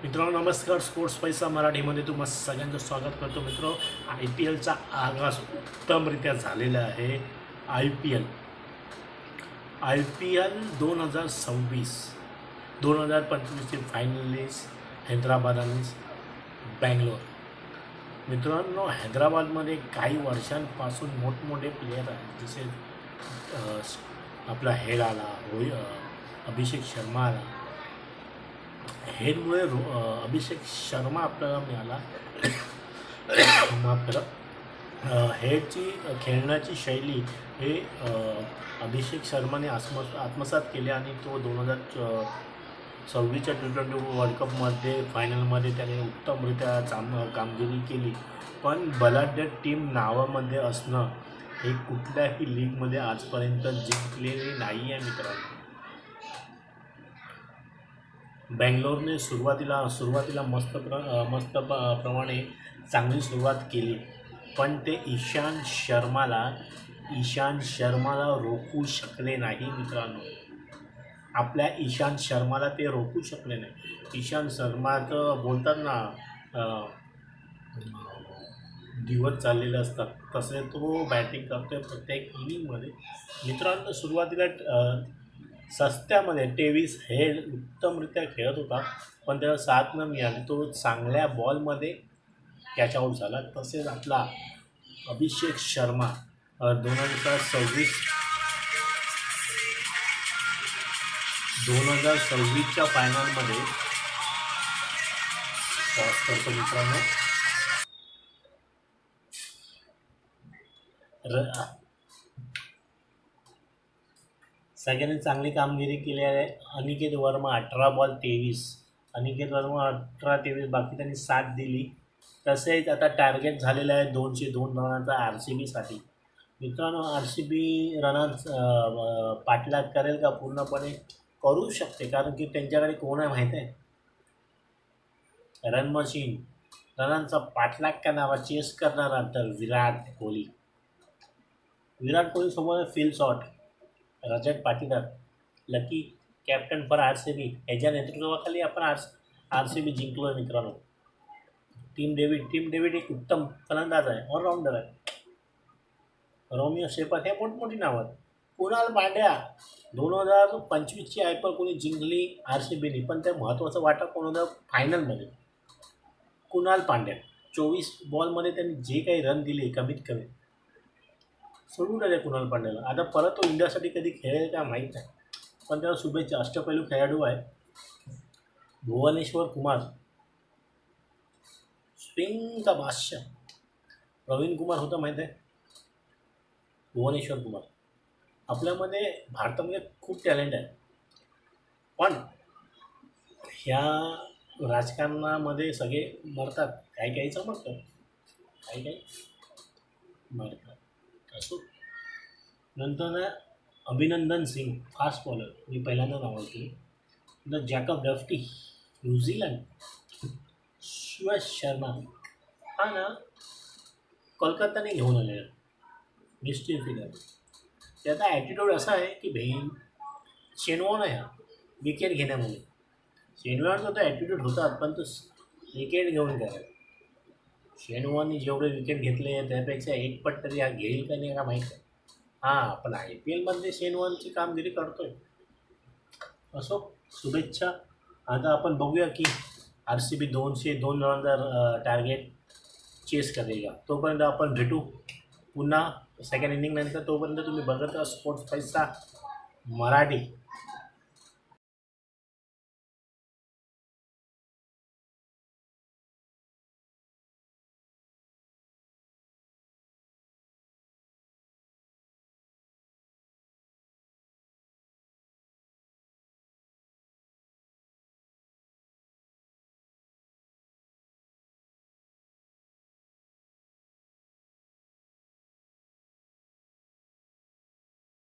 मित्रांनो नमस्कार. स्पोर्ट्स पैसा मराठीमध्ये तुम्हा सगळ्यांचं स्वागत करतो. मित्र, आय पी एलचा आगाज उत्तमरित्या झालेला आहे. आय पी एल 2026-2025चे फायनलिस्ट हैदराबाद आणि बँगलोर. मित्रांनो, हैदराबादमध्ये काही वर्षांपासून मोठमोठे प्लेयर आहेत, जसे आपला हेड आला, अभिषेक शर्मा आला. हेडमुळे अभिषेक शर्मा आपल्याला मिळाला. माफ करा. हेडची खेळण्याची शैली हे अभिषेक शर्माने आत्मसात केले आणि तो 2026च्या T20 वर्ल्ड कपमध्ये फायनलमध्ये त्याने उत्तमरित्या कामगिरी केली. पण बलाढ्य टीम नावामध्ये असणं हे कुठल्याही लीगमध्ये आजपर्यंत जिंकलेले नाही आहे. मित्रांनो, बँगलोरने सुरुवातीला मस्त प्रमाणे चांगली सुरुवात केली, पण ते ईशांत शर्माला रोखू शकले नाही. मित्रांनो, आपल्या ईशांत शर्माला ते रोखू शकले नाही. ईशांत शर्माचं बोलतात ना, दिवस चाललेले असतात, तसे तो बॅटिंग करतोय प्रत्येक इनिंगमध्ये. मित्रांनो, सुरुवातीला सस्त्यामध्ये टेविस हेड उत्तमरित्या खेळत होता, पण त्याला साथ न मिळाली. तो चांगल्या बॉलमध्ये कॅचआउट झाला. तसेच आपला अभिषेक शर्मा 2026च्या फायनलमध्ये पॉज करतो. मित्रांनो, सगळ्यांनी चांगली कामगिरी केली आहे. अनिकेत वर्मा 18 बॉल 23. बाकी त्यांनी साथ दिली. तसेच आता टार्गेट झालेलं आहे 202 रनांचा RCBसाठी. मित्रांनो, RCB पाठलाग करेल का? पूर्णपणे करू शकते, कारण की त्यांच्याकडे कोण आहे माहीत आहे? Run machine. रनांचा पाठलाग करणारा, चेस करणारा तर विराट कोहलीसोबत Phil Salt, Rajat Patidar, lucky captain for RCB. याच्या नेतृत्वाखाली आपण RCB जिंकलो आहे. मित्रांनो, टीम डेव्हिड एक उत्तम फलंदाज आहे, ऑलराऊंडर आहे. रोमिओ शेफर हे मोठमोठी नावं आहेत. कुणाल पांड्या 2025ची IPL कोणी जिंकली RCBने, पण त्या महत्त्वाचा वाटा कोण होता फायनलमध्ये? कुणाल पांड्या. 24 बॉलमध्ये त्यांनी जे काही रन दिले, कमीत कमी सोडून राहिले कुणाल पांड्याला. आता परत तो इंडियासाठी कधी खेळेल का माहीत नाही, पण त्याला शुभेच्छा. अष्टपैलू खेळाडू आहे. भुवनेश्वर कुमार, स्पिनचा बादशाह. प्रवीण कुमार होता माहीत आहे. भुवनेश्वर कुमार. आपल्यामध्ये भारतामध्ये खूप टॅलेंट आहे, पण ह्या राजकारणामध्ये सगळे मरतात. काही चमकतात, काही मरतात. असो. नंतर ना, अभिनंदन सिंग फास्ट बॉलर, मी पहिल्यांदा नाव ऐकले. नंतर जॅकब डफ्टी न्यूझीलंड. शिवाय शर्मा हा ना कोलकाताने घेऊन आलेला मिस्ट्री फिगर. त्याचा ॲटिट्यूड असा आहे की शेनवॉन आहे हा विकेट घेण्यामध्ये. शेनवॉनचा तो ॲटिट्यूड होता, पण तो विकेट घेऊन करायचा. शेनवॉनने जेवढे विकेट घेतले त्यापेक्षा एक पट तरी हा घेईल का नाही का माहीत आहे. हां, पण IPLमध्ये शेनवॉनची कामगिरी करतोय. असो, शुभेच्छा. आता आपण बघूया की RCB 202 रनांचा टार्गेट चेस करेल का. तोपर्यंत आपण भेटू पुन्हा सेकंड इनिंग नंतर. तोपर्यंत तुम्ही बघत राहा स्पोर्ट्स पैसा मराठी.